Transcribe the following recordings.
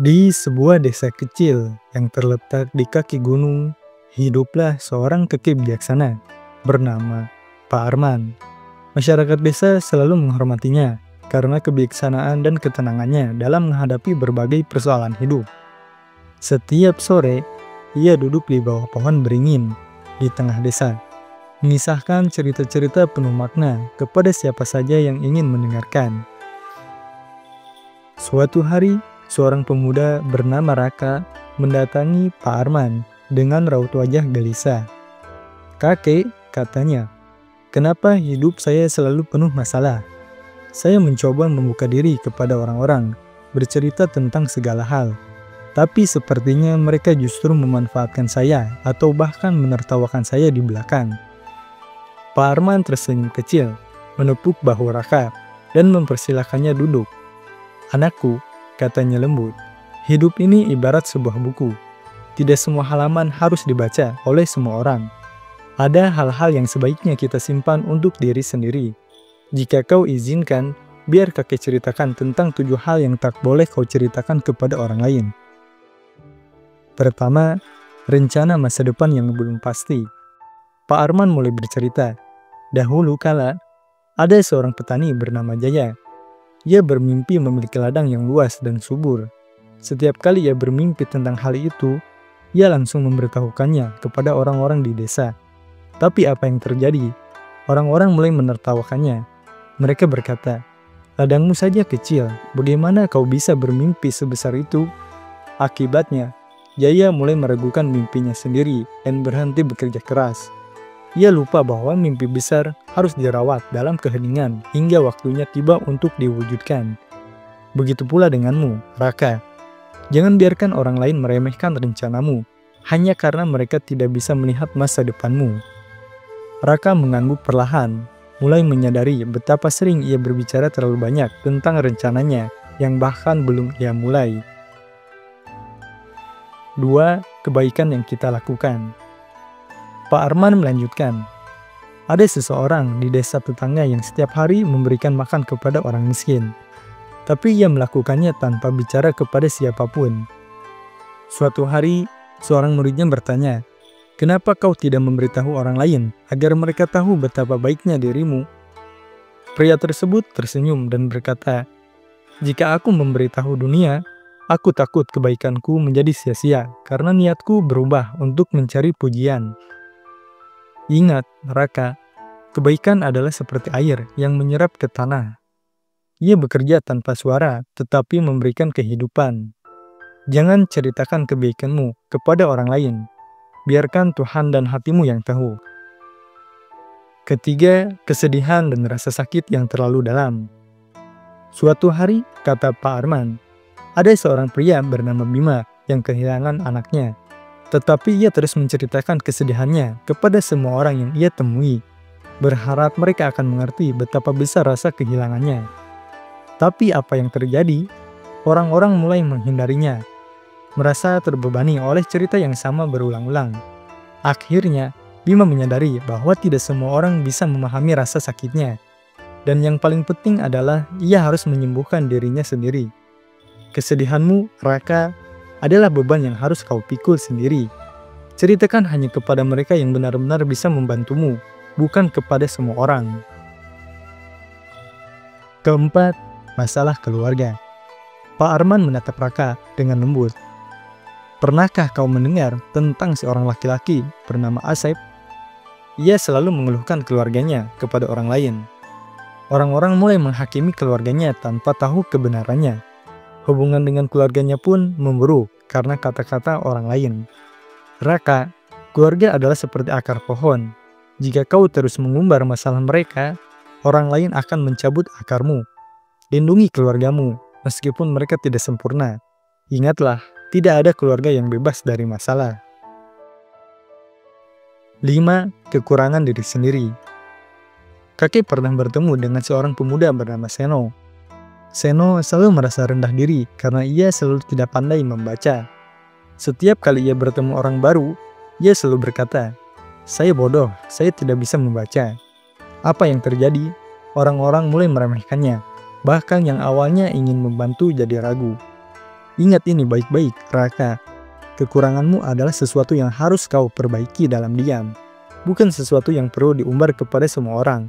Di sebuah desa kecil yang terletak di kaki gunung, hiduplah seorang kakek bijaksana bernama Pak Arman. Masyarakat desa selalu menghormatinya karena kebijaksanaan dan ketenangannya dalam menghadapi berbagai persoalan hidup. Setiap sore, ia duduk di bawah pohon beringin di tengah desa, mengisahkan cerita-cerita penuh makna kepada siapa saja yang ingin mendengarkan. Suatu hari, seorang pemuda bernama Raka mendatangi Pak Arman dengan raut wajah gelisah. "Kakek," katanya, "kenapa hidup saya selalu penuh masalah? Saya mencoba membuka diri kepada orang-orang, bercerita tentang segala hal. Tapi sepertinya mereka justru memanfaatkan saya atau bahkan menertawakan saya di belakang." Pak Arman tersenyum kecil, menepuk bahu Raka, dan mempersilahkannya duduk. "Anakku," katanya lembut, "hidup ini ibarat sebuah buku. Tidak semua halaman harus dibaca oleh semua orang. Ada hal-hal yang sebaiknya kita simpan untuk diri sendiri. Jika kau izinkan, biar kakek ceritakan tentang 7 hal yang tak boleh kau ceritakan kepada orang lain." Pertama, rencana masa depan yang belum pasti. Pak Arman mulai bercerita. Dahulu kala, ada seorang petani bernama Jaya. Ia bermimpi memiliki ladang yang luas dan subur. Setiap kali ia bermimpi tentang hal itu, ia langsung memberitahukannya kepada orang-orang di desa. Tapi apa yang terjadi? Orang-orang mulai menertawakannya. Mereka berkata, "Ladangmu saja kecil, bagaimana kau bisa bermimpi sebesar itu?" Akibatnya, Jaya mulai meragukan mimpinya sendiri dan berhenti bekerja keras. Ia lupa bahwa mimpi besar harus dirawat dalam keheningan hingga waktunya tiba untuk diwujudkan. Begitu pula denganmu, Raka. Jangan biarkan orang lain meremehkan rencanamu hanya karena mereka tidak bisa melihat masa depanmu. Raka mengangguk perlahan, mulai menyadari betapa sering ia berbicara terlalu banyak tentang rencananya yang bahkan belum ia mulai. 2. Kebaikan yang kita lakukan. Pak Arman melanjutkan, ada seseorang di desa tetangga yang setiap hari memberikan makan kepada orang miskin. Tapi ia melakukannya tanpa bicara kepada siapapun. Suatu hari, seorang muridnya bertanya, "Kenapa kau tidak memberitahu orang lain agar mereka tahu betapa baiknya dirimu?" Pria tersebut tersenyum dan berkata, "Jika aku memberitahu dunia, aku takut kebaikanku menjadi sia-sia karena niatku berubah untuk mencari pujian." Ingat, Raka, kebaikan adalah seperti air yang menyerap ke tanah. Ia bekerja tanpa suara, tetapi memberikan kehidupan. Jangan ceritakan kebaikanmu kepada orang lain. Biarkan Tuhan dan hatimu yang tahu. Ketiga, kesedihan dan rasa sakit yang terlalu dalam. Suatu hari, kata Pak Arman, ada seorang pria bernama Bima yang kehilangan anaknya. Tetapi ia terus menceritakan kesedihannya kepada semua orang yang ia temui, berharap mereka akan mengerti betapa besar rasa kehilangannya. Tapi apa yang terjadi? Orang-orang mulai menghindarinya, merasa terbebani oleh cerita yang sama berulang-ulang. Akhirnya, Bima menyadari bahwa tidak semua orang bisa memahami rasa sakitnya. Dan yang paling penting adalah ia harus menyembuhkan dirinya sendiri. Kesedihanmu, Raka, adalah beban yang harus kau pikul sendiri. Ceritakan hanya kepada mereka yang benar-benar bisa membantumu, bukan kepada semua orang. Keempat, masalah keluarga. Pak Arman menatap Raka dengan lembut. Pernahkah kau mendengar tentang seorang laki-laki bernama Asep? Ia selalu mengeluhkan keluarganya kepada orang lain. Orang-orang mulai menghakimi keluarganya tanpa tahu kebenarannya. Hubungan dengan keluarganya pun memburuk karena kata-kata orang lain. Raka, keluarga adalah seperti akar pohon. Jika kau terus mengumbar masalah mereka, orang lain akan mencabut akarmu. Lindungi keluargamu, meskipun mereka tidak sempurna. Ingatlah, tidak ada keluarga yang bebas dari masalah. 5. Kekurangan diri sendiri. Kakek pernah bertemu dengan seorang pemuda bernama Seno. Seno selalu merasa rendah diri karena ia selalu tidak pandai membaca. Setiap kali ia bertemu orang baru, ia selalu berkata, "Saya bodoh, saya tidak bisa membaca." Apa yang terjadi? Orang-orang mulai meremehkannya, bahkan yang awalnya ingin membantu jadi ragu. Ingat ini baik-baik, Raka. Kekuranganmu adalah sesuatu yang harus kau perbaiki dalam diam, bukan sesuatu yang perlu diumbar kepada semua orang.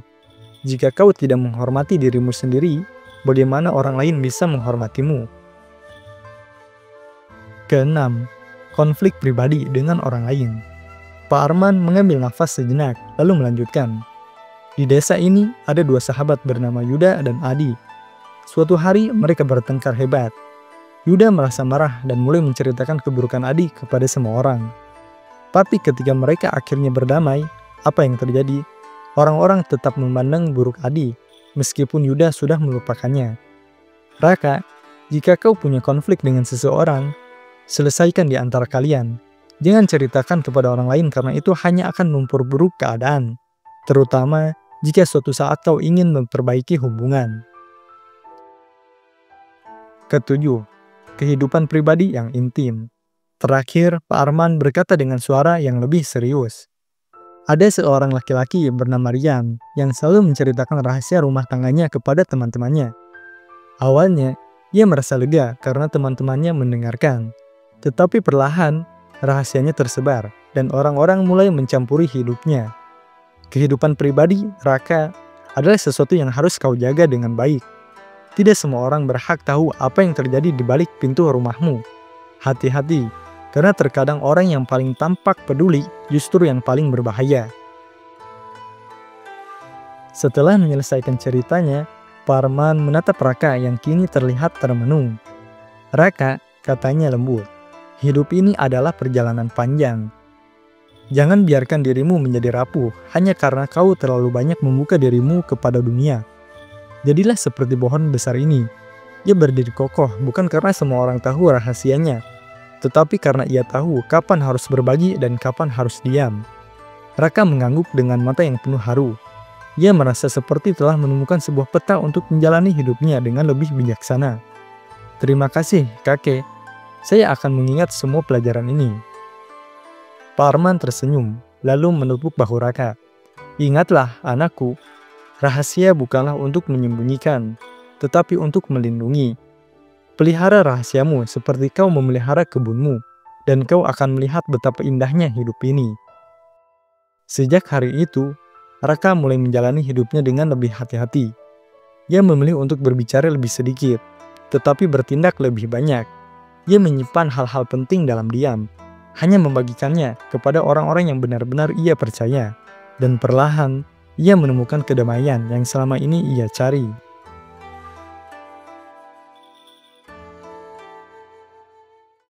Jika kau tidak menghormati dirimu sendiri, bagaimana orang lain bisa menghormatimu? Keenam, konflik pribadi dengan orang lain. Pak Arman mengambil nafas sejenak, lalu melanjutkan. Di desa ini ada dua sahabat bernama Yuda dan Adi. Suatu hari mereka bertengkar hebat. Yuda merasa marah dan mulai menceritakan keburukan Adi kepada semua orang. Tapi ketika mereka akhirnya berdamai, apa yang terjadi? Orang-orang tetap memandang buruk Adi, meskipun Yuda sudah melupakannya. Raka, jika kau punya konflik dengan seseorang, selesaikan di antara kalian. Jangan ceritakan kepada orang lain karena itu hanya akan memperburuk keadaan. Terutama jika suatu saat kau ingin memperbaiki hubungan. Ketujuh, kehidupan pribadi yang intim. Terakhir, Pak Arman berkata dengan suara yang lebih serius. Ada seorang laki-laki bernama Rian yang selalu menceritakan rahasia rumah tangganya kepada teman-temannya. Awalnya, ia merasa lega karena teman-temannya mendengarkan. Tetapi perlahan, rahasianya tersebar dan orang-orang mulai mencampuri hidupnya. Kehidupan pribadi, Raka, adalah sesuatu yang harus kau jaga dengan baik. Tidak semua orang berhak tahu apa yang terjadi di balik pintu rumahmu. Hati-hati, karena terkadang orang yang paling tampak peduli justru yang paling berbahaya. Setelah menyelesaikan ceritanya, Pak Arman menatap Raka yang kini terlihat termenung. Raka, katanya lembut, hidup ini adalah perjalanan panjang. Jangan biarkan dirimu menjadi rapuh hanya karena kau terlalu banyak membuka dirimu kepada dunia. Jadilah seperti pohon besar ini. Ia berdiri kokoh bukan karena semua orang tahu rahasianya, tetapi karena ia tahu kapan harus berbagi dan kapan harus diam. Raka mengangguk dengan mata yang penuh haru. Ia merasa seperti telah menemukan sebuah peta untuk menjalani hidupnya dengan lebih bijaksana. Terima kasih, kakek. Saya akan mengingat semua pelajaran ini. Pak Arman tersenyum, lalu menepuk bahu Raka. Ingatlah, anakku. Rahasia bukanlah untuk menyembunyikan, tetapi untuk melindungi. Pelihara rahasiamu seperti kau memelihara kebunmu, dan kau akan melihat betapa indahnya hidup ini. Sejak hari itu, Raka mulai menjalani hidupnya dengan lebih hati-hati. Ia memilih untuk berbicara lebih sedikit, tetapi bertindak lebih banyak. Ia menyimpan hal-hal penting dalam diam, hanya membagikannya kepada orang-orang yang benar-benar ia percaya, dan perlahan ia menemukan kedamaian yang selama ini ia cari.